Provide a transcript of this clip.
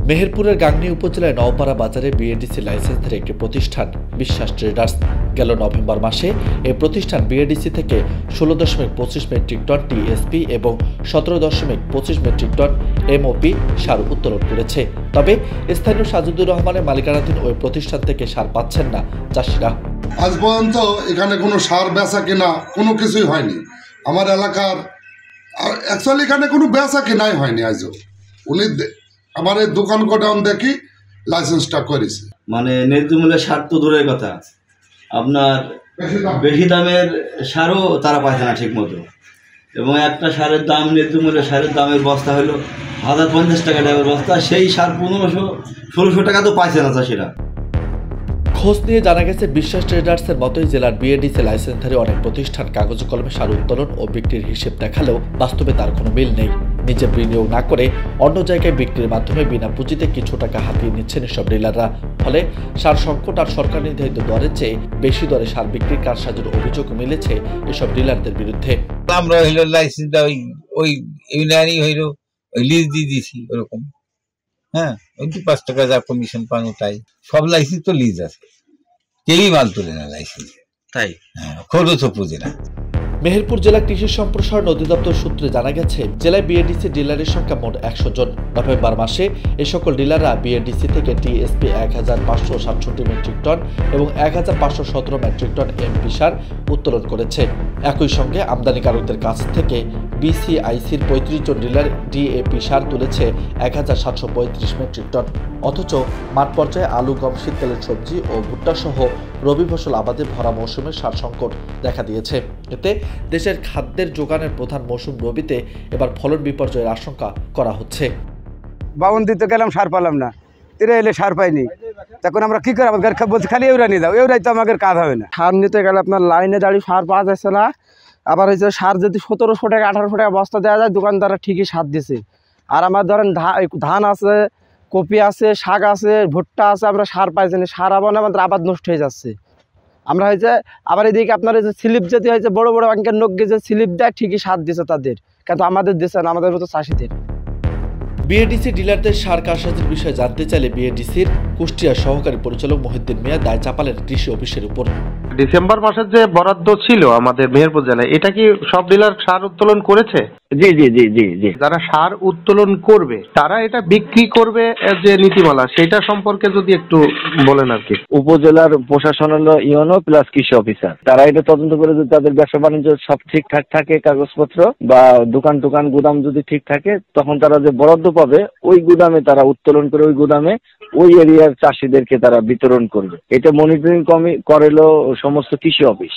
মেহেরপুরের গাংনী উপজেলায় নওপাড়া বাজারে বিএডিসি লাইসেন্সের একটি প্রতিষ্ঠান বিশ্বাস ট্রেডার্স। গেল নভেম্বর মাসে এই প্রতিষ্ঠান বিএডিসি থেকে 16.25 মেট্রিক টন টিএসপি এবং 17.25 মেট্রিক টন এমওপি সার উত্তোলন করেছে। তবে স্থানীয় সাজুদুর রহমানের মালিকানাধীন ওই প্রতিষ্ঠান থেকে সার পাচ্ছেন না চাষিরা। আজ পর্যন্ত এখানে কোনো সার বেচা কেনা কোনো কিছুই হয়নি। আমার এলাকার অ্যাকচুয়ালি এখানে কোনো বেচা কেনাই হয়নি। আজও উনি আমার এই দোকান গোডাউন দেখি লাইসেন্সটা করেছে। মানে ন্যায্য মূল্যের সার তো দূরের কথা, আপনার বেশি দামের সারও তারা পাচ্ছে না ঠিক মতো। এবং একটা সারের দাম, ন্যায্য মূল্যের সারের দামের বস্তা হলো 1050 টাকা টাকার বস্তা, সেই সার 1500-1600 টাকা তো পাইছে না চাষিরা। খোঁজ নিয়ে জানা গেছে বিশ্বাস ট্রেডার্সের মতোই জেলার বিএডিসি লাইসেন্সধারী অনেক প্রতিষ্ঠান কাগজে কলমে সার উত্তোলন ও বিক্রির হিসেব দেখালেও বাস্তবে তার কোনো মিল নেই। নিজে বিনিয়োগ না করে অন্য জায়গায় বিক্রির মাধ্যমে বিনা পুঁজিতে কিছু টাকা হাতিয়ে নিচ্ছেন এসব ডিলাররা। ফলে সার সংকট আর সরকার নির্ধারিত দরের চেয়ে বেশি দরে সার বিক্রির কারসাজির অভিযোগ মিলেছে এসব ডিলারদের বিরুদ্ধে। আমরা হইল লাইসেন্সটা ওই ইউনিয়নই হইল লিজ দিয়ে দিছি ওরকম। হ্যাঁ, ওই 5 টাকা যা কমিশন পানো তাই। সব লাইসেন্স তো লিজ আছে, কেউই মাল তুলে না লাইসেন্স, তাই খরচও পুঁজি না। মেহেরপুর জেলা কৃষি সম্প্রসারণ অধিদপ্তর সূত্রে জানা গেছে, জেলায় বিএডিসি ডিলারের সংখ্যা মোট 100 জন। নভেম্বর মাসে এ সকল ডিলাররা বিএডিসি থেকে টিএসপি 1567 মেট্রিক টন এবং 1517 মেট্রিক টন এমপি সার উত্তোলন করেছে। একই সঙ্গে আমদানিকারকদের কাছ থেকে বিসিআইসির 35 জন ডিলার ডিএপি সার তুলেছে 1735 মেট্রিক টন। অথচ মাঠ পর্যায়ে আলু, গম, শীতকালীন সবজি ও ভুট্টা সহ রবি ফসল আবাদে ভরা মৌসুমে সার সংকট দেখা দিয়েছে। এতে দেশের খাদ্যের যোগানের প্রধান মৌসুম রবিতে এবার ফলন বিপর্যয়ের আশঙ্কা করা হচ্ছে। বাউন দিতে গেলাম, সার পালাম না, তীরে এলে সার পাইনি, তখন আমরা কি করে বলছি খালি এউরা নিয়ে যাও, এউরাই তো আমাদের কাজ হবে না। সার নিতে গেলে আপনার লাইনে দাঁড়িয়ে সার পাওয়া যাচ্ছে না। আবার হচ্ছে সার যদি 1700 টাকা 1800 টাকা বস্তা দেওয়া যায়, দোকানদাররা ঠিকই সার দিছে। আর আমার ধরেন ধান আছে, কপি আছে, শাক আছে, ভুট্টা আছে, আমরা সার পাইছি না। সার আবার আমাদের আবাদ নষ্ট হয়ে যাচ্ছে। আমরা হয়েছে আবার এদিকে আপনার যে স্লিপ যদি হয়েছে বড় বড় ব্যাংকের নগ্গে যে স্লিপ দেয়, ঠিকই সার দিচ্ছে তাদের, কিন্তু আমাদের দিচ্ছে না, আমাদের মতো চাষিদের। বিএডিসি ডিলারদের সার কারসাজির বিষয়ে জানতে চাইলে বিএডিসির কুষ্টিয়ার সহকারী পরিচালক মহিউদ্দিন মিয়া দায় চাপালেন কৃষি অফিসের উপর। ডিসেম্বর মাসের যে বরাদ্দ ছিল আমাদের মেহেরপুর জেলায়, এটা কি সব ডিলার সার উত্তোলন করেছে? জি জি জি জি জি। যারা সার উত্তোলন করবে তারা এটা বিক্রি করবে যে নীতিমালা, সেটা সম্পর্কে যদি একটু বলেন আর কি। উপজেলার প্রশাসন হলো ইউনো প্লাস কৃষি অফিসার, তারা এটা তদন্ত করে যদি তাদের ব্যবসা বাণিজ্য সব ঠিকঠাক থাকে, কাগজপত্র বা দোকান গুদাম যদি ঠিক থাকে, তখন তারা যে বরাদ্দ পাবে ওই গুদামে তারা উত্তোলন করে ওই গুদামে ওই এরিয়ার চাষিদেরকে তারা বিতরণ করবে। এটা মনিটরিং করেলো সমস্ত কৃষি অফিস।